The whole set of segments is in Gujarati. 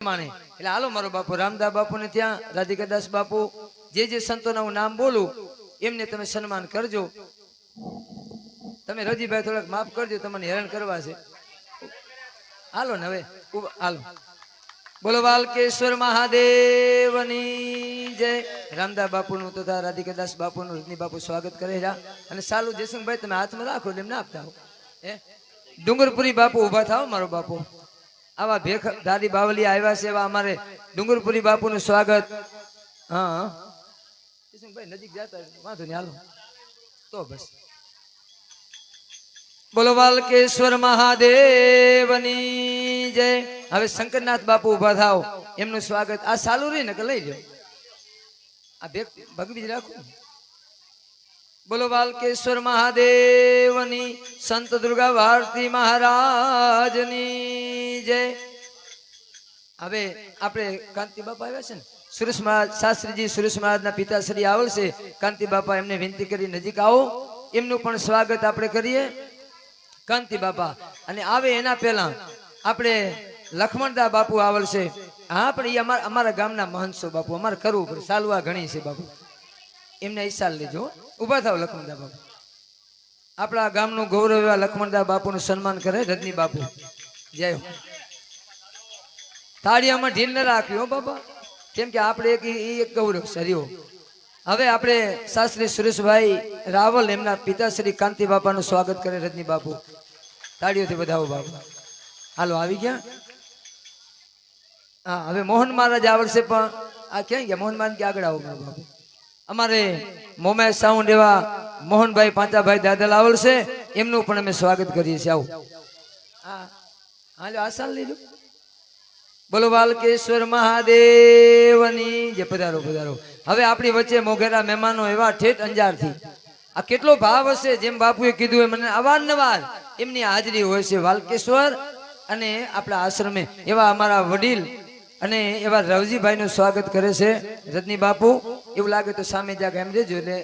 माने એટલે હાલો મારો બાપુ રામદાસ બાપુ ને ત્યાં રાધિકાદાસ બાપુ જે સંતોના હું નામ બોલું એમને તમે સન્માન કરજો। તમે રજીભાઈ થોડાક માફ કરજો, તમને હેરાન કરવા છે। હાલો ને હવે હાલો, બોલો વાલકેશ્વર મહાદેવની જય। રામદાસ બાપુનું તથા રાધિકાદાસ બાપુનું રજની બાપુ સ્વાગત કરે છે। અને સાલું જયસિંહભાઈ તમે હાથમાં રાખો એટલે એમને આપતા હો। ડુંગરપુરી બાપુ ઉભા થાવ મારો બાપુ। आवा भेख दादी बावली आया से अमारे डूंगरपुरी बापू नु स्वागत। हाँ भाई नजीक जाता है वांधो नहीं, हालो तो बस। बोलो वालकेश्वर महादेवनी जय। हवे शंकरनाथ बापू उभा थाव, एमनु स्वागत। आ सालू रही ने लई लो, आ भेख भगवी राखो। बोलो वालकेश्वर महादेवनी, संत दुर्गा भारती महाराजनी जय। हवे आपणे कांति बापा आव्या छे ने, सुरेश महाराज शास्त्रीजी सुरेश महाराज ना पिताश्री आवल छे। कांति बापा एमने विनती करी नजीक आओ, एमनु पण स्वागत आपणे करीए। कांति बापा अने आवे एना पहेला आपणे लक्ष्मणदा बापू आवल छे। हाँ पण ई अमारा गामना महंत छो बापू, अमारे करवुं पड़े, सालवा घणी छे बापू, एमने ईसाल लेजो। उभा थाव लक्ष्मणदा बापू, आपड़ा गामनु गौरव एवा लक्ष्मणदा बापूनु सन्मान करे रजनी बापू जय हो। ताळीआमां ढील न राख्यो बाबा, केम के आपणे एक गौरव सरियो। हवे आपणे शास्त्री सुरेशभाई रावल एमना पिताश्री कांति बापानु स्वागत करे रजनी बापू। ताळीओथी बधावो बापू। हालो आवी गया। हाँ हवे मोहन महाराज आवड़शे, पण आ क्यां गया मोहन महाराज के आगळ आवो मारो बापू। अमारे मोमे साउंड एवा मोहन भाई पांचा भाई दादल आवल से, एमनु पण अमे स्वागत करीए छीए। आओ हालो आसाल लीधो। बोलो वालकेश्वर महादेवनी जय। पधारो पधारो। हवे आपणी वच्चे मोघेरा मेहमानो एवा ठेठ अंजार थी। आ केटलो भाव हशे, जेम बापुए कीधुं एम अवारनवार एमनी हाजरी होय छे वालकेश्वर अने आपणा आश्रमे। एवा अमारा वडील अने एवा रवजी भाई नु स्वागत करे छे रजनी बापू। एवं लागे तो सामे जाके एम देजो એટલે।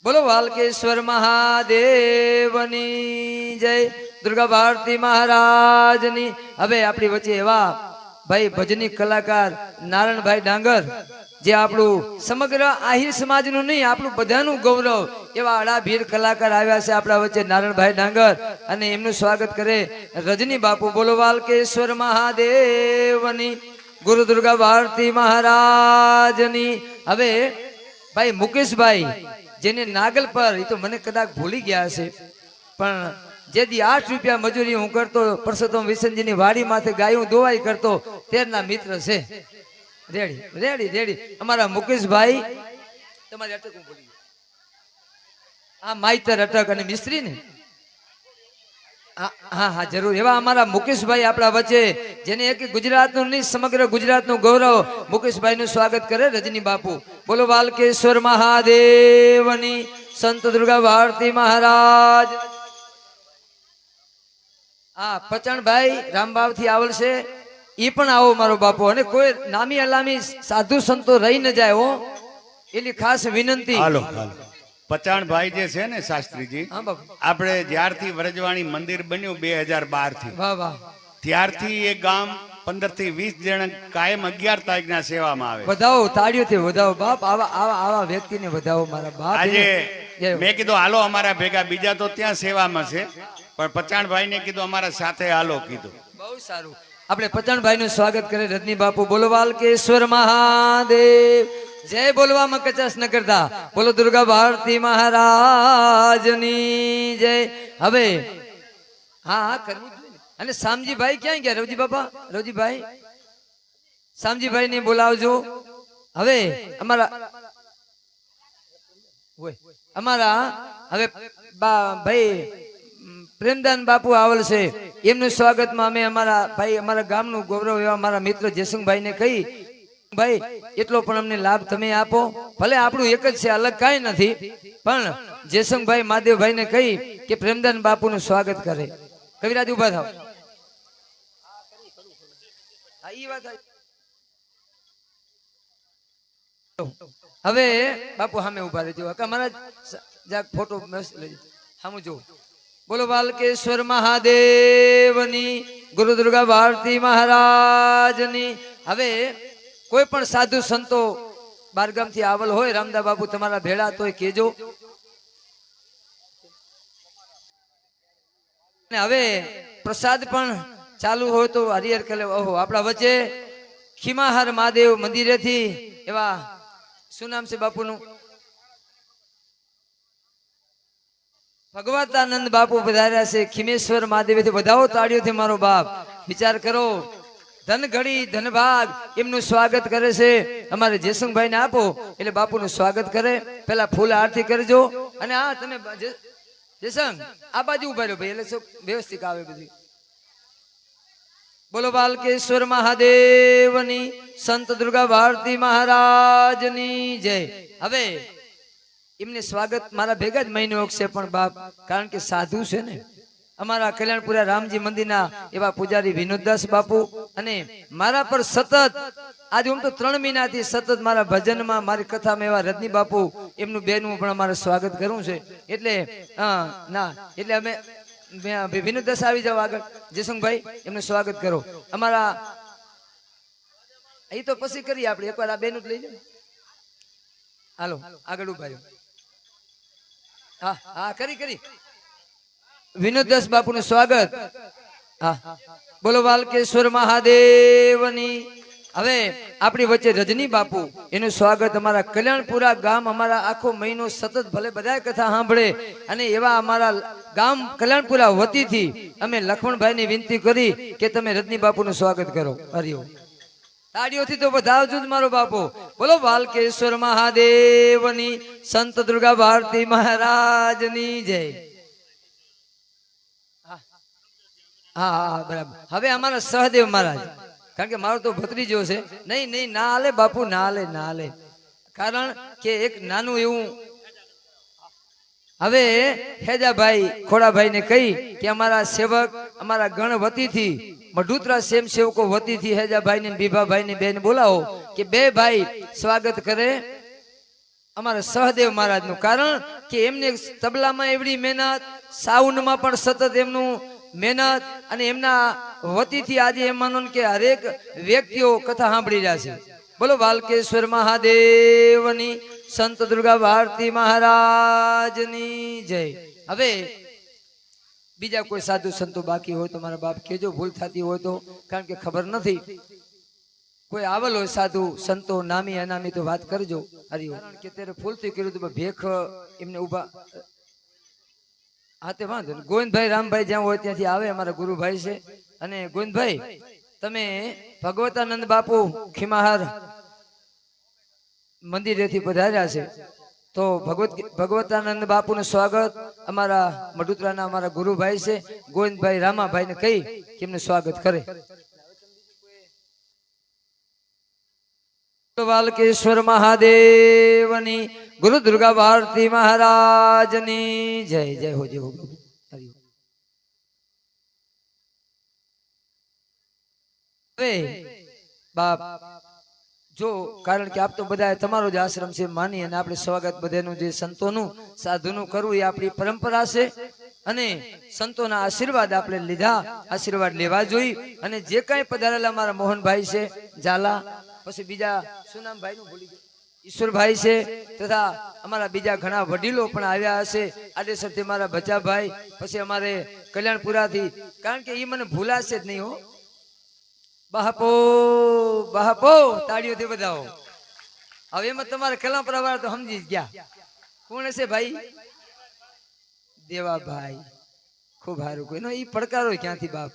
बोलो वालकेश्वर महादेवनी जय। दुर्गा भारती महाराजनी। हवे आपणी वच्चे एवा भाई भजनी कलाकार नारायण भाई डांगर, जे आपणु समग्र आहिर समाजनु नहीं आपणु बधानु गौरव एवा अड़ाभीर कलाकार आव्या छे आपणा वच्चे नारायण भाई डांगर, अने एमनु स्वागत करे रजनी बापू। बोलो वालकेश्वर महादेवनी, गुरु दुर्गा भारती महाराजनी। हवे भाई मुकेश भाई जेने नागल पर तो मने कदाच भूली गया छे, पण जे दी 8 रुपया मजूरी हूँ करतो परसोत्तम विसनजी नी वाड़ी माथे गायूं दोवाई करतो तेरना मित्र छे। रेडी रेडी रेडी अमारा मुकेश भाई तमारी अटक हूँ भूली गयो। आ माइतर अटक अने मिस्त्री ने। हाँ हाँ जरूर। एवा अमारा मुकेश भाई आपड़ा वच्चे, जेने एक गुजरात नु नहीं समग्र गुजरात नु गौरव मुकेश भाई नु स्वागत करे रजनी बापू। बोलो वालकेश्वर महादेवनी, संत दुर्गा भारती महाराज। हाँ पचन भाई रामबाव थी आवल से, ई पण आवो मारो बापू। अने कोई नामी अलामी साधु संतो रही न जाए हो एली खास विनंती। हालो पचाण भाई जे छे ने शास्त्रीजी, आपणे ज्यारथी व्रजवाणी मंदिर बन्યું 2012 થી, वाह वाह, ત્યારથી એ ગામ 15 થી 20 જણ કાયમ 11 તારીખના સેવામાં આવે। વધાવો તાળીઓથી વધાવો બાપ, આવા આવા આવા વ્યક્તિને વધાવો મારા બાપ। આજે મેં કીધું હાલો અમારા ભેગા, બીજા તો ત્યાં સેવામાં છે, પણ પચાણ ભાઈને કીધું અમારા સાથે હાલો કીધું। બહુ સારું। આપણે પચાણ ભાઈનું સ્વાગત કરે રજની બાપુ। બોલો વાલકેશ્વર મહાદેવ जय। बोलवा में कचास न करता। बोलो दुर्गा भारती महाराजनी जय। हवे हाँ हाँ करवू जोईए। अने सामजी भाई क्या गया रवजी बापा? रवजी भाई सामजी भाई ने बोलावजो। हवे अमारा अमारा हवे भाई प्रेमदान बापू आवल से, एमनु स्वागत में अमे अमारा भाई अमारा गामनु गौरव एवा अमारा मित्र जयसिंह भाई ने कही भाई एटलो पण अमने लाभ तमे आपो। भले आपणुं एक ज छे, अलग काई नथी, पण जयसिंह भाई महादेव भाई ने कही के प्रेमदान बापू नु स्वागत करे। कविराज उभा थाओ। हवे बापू हामे उभा रहेजो। अका महाराज जाक फोटो मस्त लेजो, हामु जो। બોલો બાલકેશ્વર મહાદેવની, ગુરુ દુર્ગા ભારતી મહારાજની. હવે કોઈ પણ સાધુ સંતો બારગામથી આવેલ હોય, રામદા બાપુ તમારા ભેળા તોય કેજો. અને હવે પ્રસાદ પણ ચાલુ હોય તો હરિહર કરે. ઓહો, આપણા વચ્ચે ખીમાહાર મહાદેવ મંદિરેથી એવા શું નામ છે બાપુનું? ભગવતાનંદ બાપુ પધાર્યા છે. ખીમેશ્વર મહાદેવથી વધાવો તાળીઓથી મારો બાપ. વિચાર કરો, ધન ઘડી ધન ભાગ એમનું સ્વાગત કરે છે. અમારે જયસંગભાઈ ને આપો એટલે બાપુનું સ્વાગત કરે. પેલા ફૂલ આરતી કરજો. અને આ તમે જયસંગ આ બાજુ ઉભા રહ્યો ભાઈ, એટલે શું વ્યવસ્થિત આવે બધી. બોલો બાલકેશ્વર મહાદેવની, સંત દુર્ગા ભારતી મહારાજની જય. હવે એમને સ્વાગત મારા ભેગા જ મહિનો છે પણ બાપ, કારણ કે સાધુ છે ને. અમારા કલ્યાણપુરા રામજી મંદિરના એવા પૂજારી વિનોદદાસ બાપુ, અને મારા પર સતત આજે હું તો 3 મહિનાથી સતત મારા ભજનમાં, મારી કથામાં એવા રજની બાપુ, એમનું બેનું પણ અમારે સ્વાગત કરવું છે. એટલે ના એટલે અમે વિનોદદાસ આવી જાવ આગળ. જયસંગભાઈ એમનું સ્વાગત કરો. અમારા એ તો પછી કરીએ આપણે, એકવાર આ બેનું જ લઈ લો. હાલો આગળ ઉભા રહ્યો. હા હા કરી વિનોદદાસ બાપુ નું સ્વાગત. હા બોલો બાલકેશ્વર મહાદેવની. હવે આપણી વચ્ચે રજની બાપુ, એનું સ્વાગત. અમારા કલ્યાણપુરા ગામ અમારા આખો મહિનો સતત ભલે બધા કથા સાંભળે, અને એવા અમારા ગામ કલ્યાણપુરા વતીથી અમે લખમણભાઈ ની વિનંતી કરી કે તમે રજની બાપુ નું સ્વાગત કરો. હરિઓમ. તાળીઓથી તો વધાવજો જ મારો બાપો. બોલો બાલકેશ્વર મહાદેવની, સંત દુર્ગા ભારતી મહારાજની જય. હા હા બરાબર. હવે અમારા સહદેવ મહારાજ, કારણ કે મારો તો ભત્રીજો છે. નહીં ના હાલે બાપુ, ના હાલે. કારણ કે એક નાનું એવું, હવે હેજાભાઈ ખોડાભાઈ ને કહી કે અમારા સેવક, અમારા ગણ વતીથી, મઢુતરા સેમ સેવકો વતીથી હેજાભાઈ ને બીભાભાઈ ને બેન બોલાવો કે 2 ભાઈ સ્વાગત કરે અમારા સહદેવ મહારાજ નું. કારણ કે એમને તબલામાં એવડી મહેનત, સાઉન્ડમાં પણ સતત એમનું મહેનત, અને એમના વતીથી આજે એમ માનો કે હરેક વ્યક્તિઓ કથા સાંભળી રહ્યા છે. બોલો બાલકેશ્વર મહાદેવની, સંત દુર્ગા ભારતી મહારાજની જય. હવે બીજા કોઈ સાધુ સંતો બાકી હોય તો મારા બાપ કેજો, ભૂલ થતી હોય તો, કારણ કે ખબર નથી. કોઈ આવેલ હોય સાધુ સંતો નામી અનામી તો વાત કરજો. હરિઓ. કે ત્યારે ફૂલથી કર્યું તો ભેખ એમને ઉભા. હા તે વાંધો નહીં. ગોવિંદભાઈ રામભાઈ જ્યાં હોય ત્યાંથી આવે, અમારા ગુરુભાઈ છે. અને ગોવિંદભાઈ તમે ભગવતાનંદ બાપુ ખીમાહાર મંદિરેથી પધાર્યા છે, તો ભગવતાનંદ બાપુ નું સ્વાગત અમારા મઢુતરાના અમારા ગુરુભાઈ છે ગોવિંદભાઈ રામાભાઈ ને કહી કે એમનું સ્વાગત કરે. બાલકેશ્વર મહાદેવની, ગુરુ દુર્ગા ભારતી મહારાજની જય. જય હો જય હો. હવે બાપ જો, કારણ કે આપ તો બધા તમારો જ આશ્રમ છે માની, અને આપણે સ્વાગત બધાનું જે સંતોનું સાધુનું કરવું એ આપણી પરંપરા છે. અને સંતોના આશીર્વાદ આપણે લીધા, આશીર્વાદ લેવા જોઈ. અને જે કાંઈ પધારેલા મારા મોહનભાઈ છે ઝાલા, પછી બીજા શું નામ ભાઈ નું ભૂલી ગયો, ઈશ્વરભાઈ છે, તથા અમારા બીજા ઘણા વડીલો પણ આવ્યા હશે. આડેસરથી મારા ભચાભાઈ, પછી અમારે કલ્યાણપુરાથી, કારણ કે એ મને ભૂલાશે જ નહીં હો. બાપો બાપો તાળીઓથી બધાઓ. હવે એમાં તમારે કલ્યાણપુરા વાળા તો સમજી જ ગયા કોણ હશે ભાઈ. દેવાભાઈ ખૂબ સારું. કોઈનો ઈ પડકારો ક્યાંથી બાપ.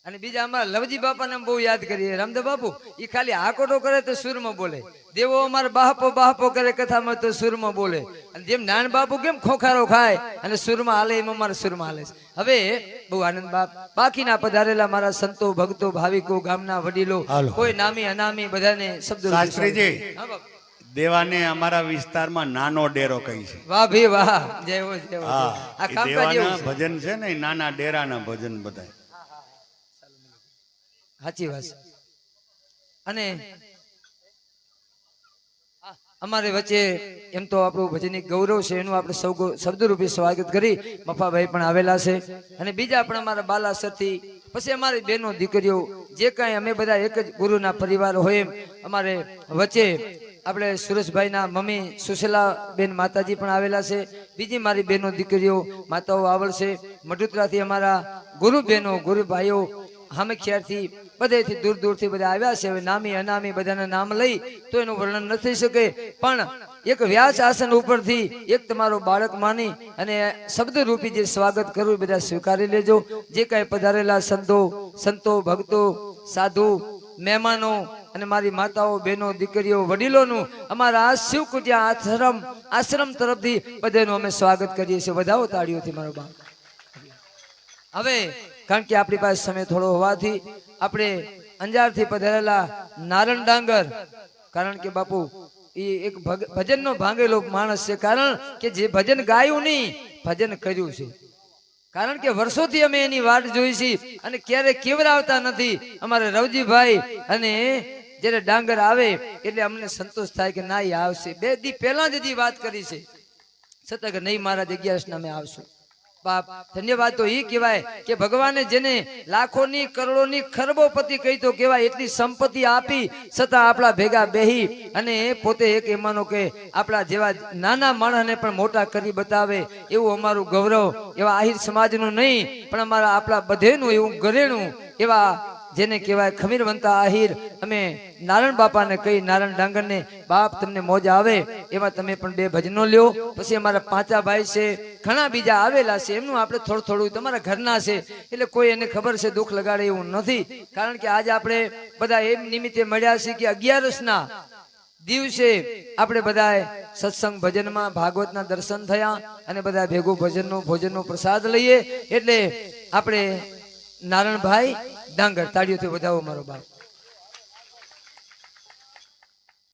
અને બીજા અમારા લવજી બાપાને બહુ યાદ કરીએ. રામદેવ બાપુ ઈ ખાલી આકોટો કરે તો સુરમાં બોલે. દેવો અમારા બાપો બાપો કરે કથામાં તો સુરમાં બોલે. અને જેમ નાન બાપુ કેમ ખોખારો ખાય અને સુરમાં હાલે, એમ અમારા સુરમાં હાલે છે. હવે બહુ આનંદ બાપ. બાકીના પધારેલા મારા સંતો ભક્તો ભાવિકો ગામના વડીલો, કોઈ નામી અનામી બધાને શબ્દો. શાસ્ત્રીજી, દેવાને અમારા વિસ્તારમાં નાનો ડેરો કહી છે. વાહ ભી વાહ, જય હો જય હો. હા, આ કામકાજ દેવાના એવું છે. ભજન છે ને, નાના ડેરાના ભજન બધા. સાચી વાત. અને અમારી વચ્ચે એમ તો આપણું ભજનની ગૌરવ છે એનું આપણે સૌ શબ્દરૂપી સ્વાગત કરી મફાભાઈ પણ આવેલા છે અને બીજા પણ અમારા બાલાસરથી પછી અમારી બહેનો દીકરીઓ જે કાંઈ અમે બધા એક જ ગુરુના પરિવાર હોય એમ અમારે વચ્ચે આપણે સુરેશભાઈના મમ્મી સુશીલા બેન માતાજી પણ આવેલા છે બીજી મારી બહેનો દીકરીઓ માતાઓ આવડશે મઢુતરાથી અમારા ગુરુ બહેનો ગુરુ ભાઈઓ હામખિયારથી બધેથી દૂર દૂરથી બધા આવ્યા છે હવે નામી અનામી બધાના નામ લઈ તો એનું વર્ણન ન થઈ શકે પણ એક વ્યાસ આસન ઉપરથી એક તમારો બાળક માની અને શબ્દ રૂપી જે સ્વાગત કરવું એ બધા સ્વીકારી લેજો જે કાંઈ પધારેલા સંતો ભક્તો સાધુ મહેમાનો અને મારી માતાઓ બહેનો દીકરીઓ વડીલોનું અમારા આ શિવ કુટિયા આશ્રમ તરફથી બધાનું અમે સ્વાગત કરીએ છીએ વધાવો તાળીઓથી મારો બાપ હવે કારણ કે આપણી પાસે સમય થોડો હોવાથી આપણે અંજારથી પધારેલા નારણ ડાંગર કારણ કે બાપુ એ એક ભજનનો ભાંગેલો માણસ છે કારણ કે જે ભજન ગાયું નહીં ભજન કર્યું છે કારણ કે વર્ષોથી અમે એની વાટ જોઈ છે અને ક્યારે કેવરાવતા નથી અમારે રવજીભાઈ અને જ્યારે ડાંગર આવે એટલે અમને સંતોષ થાય કે ના એ આવશે 2 દી પહેલા જ હજી વાત કરી છે છતાં કે નહીં મારા 11 અમે આવશું બાપ ધન્યવાદ તો એ કહેવાય કે ભગવાને જેને લાખોની કરોડોની ખરબોપતિ કહી તો કહેવાય એટલી સંપત્તિ આપી છતાં આપણા ભેગા બેહી અને પોતે એક એમાંનો કે આપણા જેવા નાના માણસને પણ મોટા કરી બતાવે એવું અમારું ગૌરવ એવા આહિર સમાજનું નહીં પણ અમારા આપણા બધેનું એવું ઘરેણું એવા જેને કહેવાય ખમીરવંતા આહિર અમે નારાયણ બાપાને કહી નારાયણ ડાંગરને બાપ તમને મોજ આવે એમાં તમે પણ 2 ભજનો લ્યો પછી અમારા પાંચા ભાઈ છે ઘણા બીજા આવેલા છે એમનું આપણે થોડું થોડું તમારા ઘરના છે એટલે કોઈ એને ખબર છે દુઃખ લગાડે એવું નથી કારણ કે આજે આપણે બધા એમ નિમિત્તે મળ્યા છીએ કે 11ના દિવસે આપણે બધા સત્સંગ ભજનમાં ભાગવતના દર્શન થયા અને બધા ભેગું ભોજનનો પ્રસાદ લઈએ એટલે આપણે નારાયણભાઈ ડાંગર તાળીઓથી વધાવો મારો બાપ